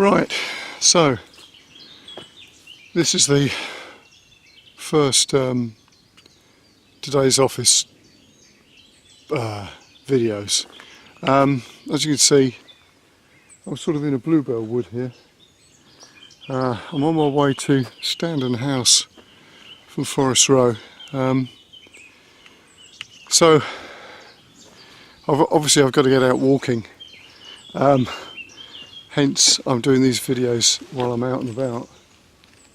Right, so this is the first today's office videos. As you can see, I'm sort of in a bluebell wood here. I'm on my way to Standon House from Forest Row. So obviously I've got to get out walking. Hence I'm doing these videos while I'm out and about.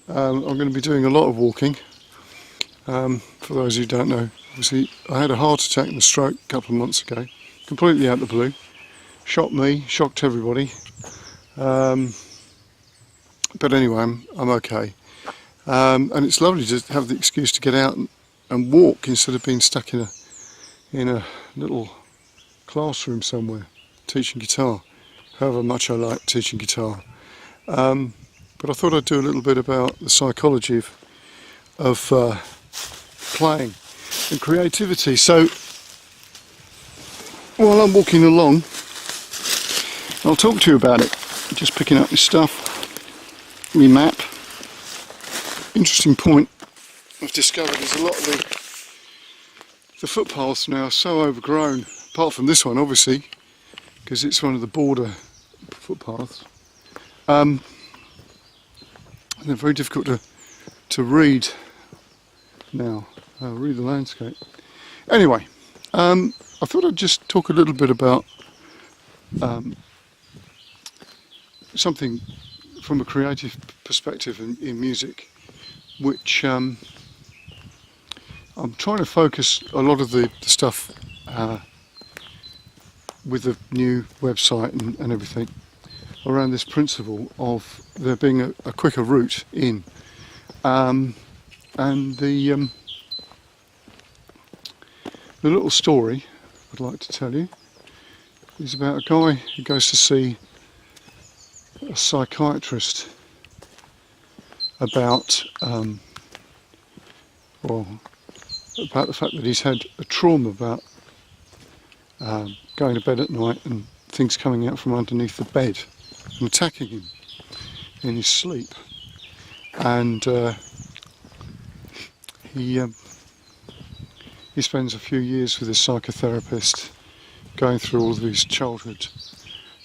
I'm going to be doing a lot of walking. For those who don't know, obviously I had a heart attack and a stroke a couple of months ago, completely out of the blue. Shocked me, shocked everybody. But anyway, I'm okay. And it's lovely to have the excuse to get out and walk instead of being stuck in a little classroom somewhere teaching guitar. However much I like teaching guitar. But I thought I'd do a little bit about the psychology of playing and creativity. So while I'm walking along, I'll talk to you about it. Just picking up my stuff, my map. Interesting point I've discovered is a lot of the footpaths now are so overgrown, apart from this one obviously, because it's one of the border footpaths. They're very difficult to read now, read the landscape. Anyway, I thought I'd just talk a little bit about something from a creative perspective in music, which I'm trying to focus a lot of the stuff with the new website and everything around this principle of there being a quicker route in. And the little story I'd like to tell you is about a guy who goes to see a psychiatrist about about the fact that he's had a trauma about going to bed at night and things coming out from underneath the bed and attacking him in his sleep. And he spends a few years with his psychotherapist going through all of his childhood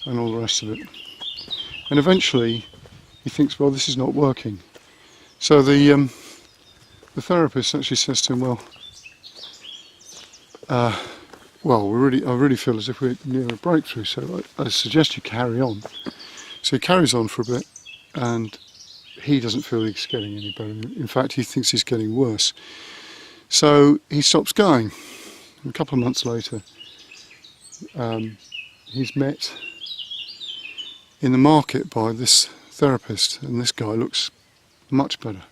and all the rest of it. And eventually he thinks, well, this is not working. So the therapist actually says to him, I really feel as if we're near a breakthrough, so I suggest you carry on. So he carries on for a bit, and he doesn't feel he's getting any better. In fact, he thinks he's getting worse. So he stops going. And a couple of months later, he's met in the market by this therapist, and this guy looks much better.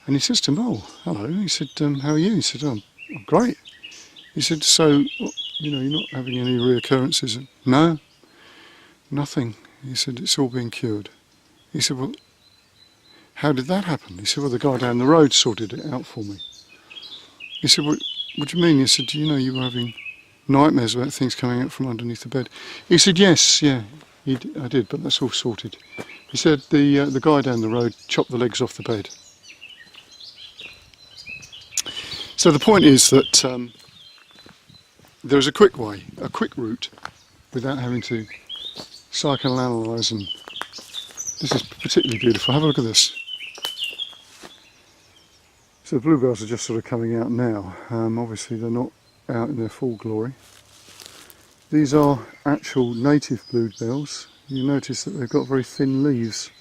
And he says to him, oh, hello. He said, how are you? He said, oh, I'm great. He said, so, you're not having any reoccurrences? No, nothing. He said, it's all been cured. He said, well, how did that happen? He said, well, the guy down the road sorted it out for me. He said, what do you mean? He said, you were having nightmares about things coming out from underneath the bed. He said, yes, yeah, I did, but that's all sorted. He said, the guy down the road chopped the legs off the bed. So the point is that there's a quick way, a quick route, without having to psychoanalyse, and this is particularly beautiful. Have a look at this. So the bluebells are just sort of coming out now. Obviously they're not out in their full glory. These are actual native bluebells. You notice that they've got very thin leaves,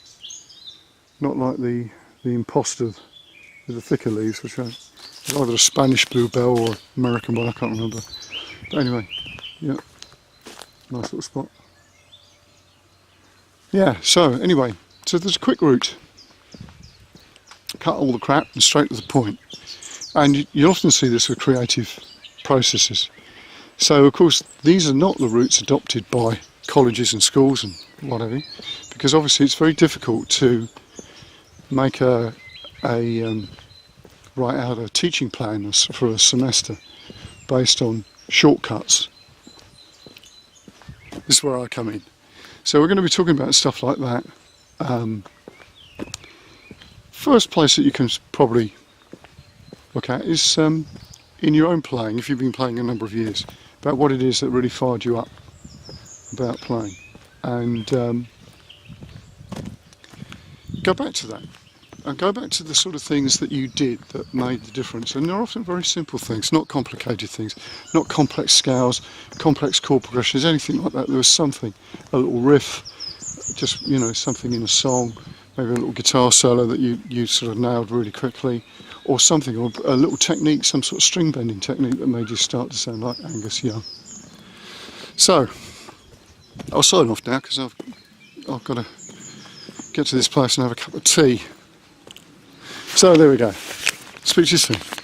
not like the imposter with the thicker leaves, which are either a Spanish bluebell or American one, I can't remember. But anyway, yeah, nice little spot. Yeah, so anyway, so there's a quick route. Cut all the crap and straight to the point. And you often see this with creative processes. So of course these are not the routes adopted by colleges and schools and whatever, because obviously it's very difficult to make write out a teaching plan for a semester based on shortcuts. This is where I come in. So we're going to be talking about stuff like that. First place that you can probably look at is in your own playing, if you've been playing a number of years, about what it is that really fired you up about playing, and go back to that. And go back to the sort of things that you did that made the difference. And they're often very simple things, not complicated things, not complex scales, complex chord progressions, anything like that. There was something, a little riff, just, you know, something in a song, maybe a little guitar solo that you sort of nailed really quickly, or something, or a little technique, some sort of string bending technique that made you start to sound like Angus Young. So, I'll sign off now because I've got to get to this place and have a cup of tea. So there we go. Speak to you soon.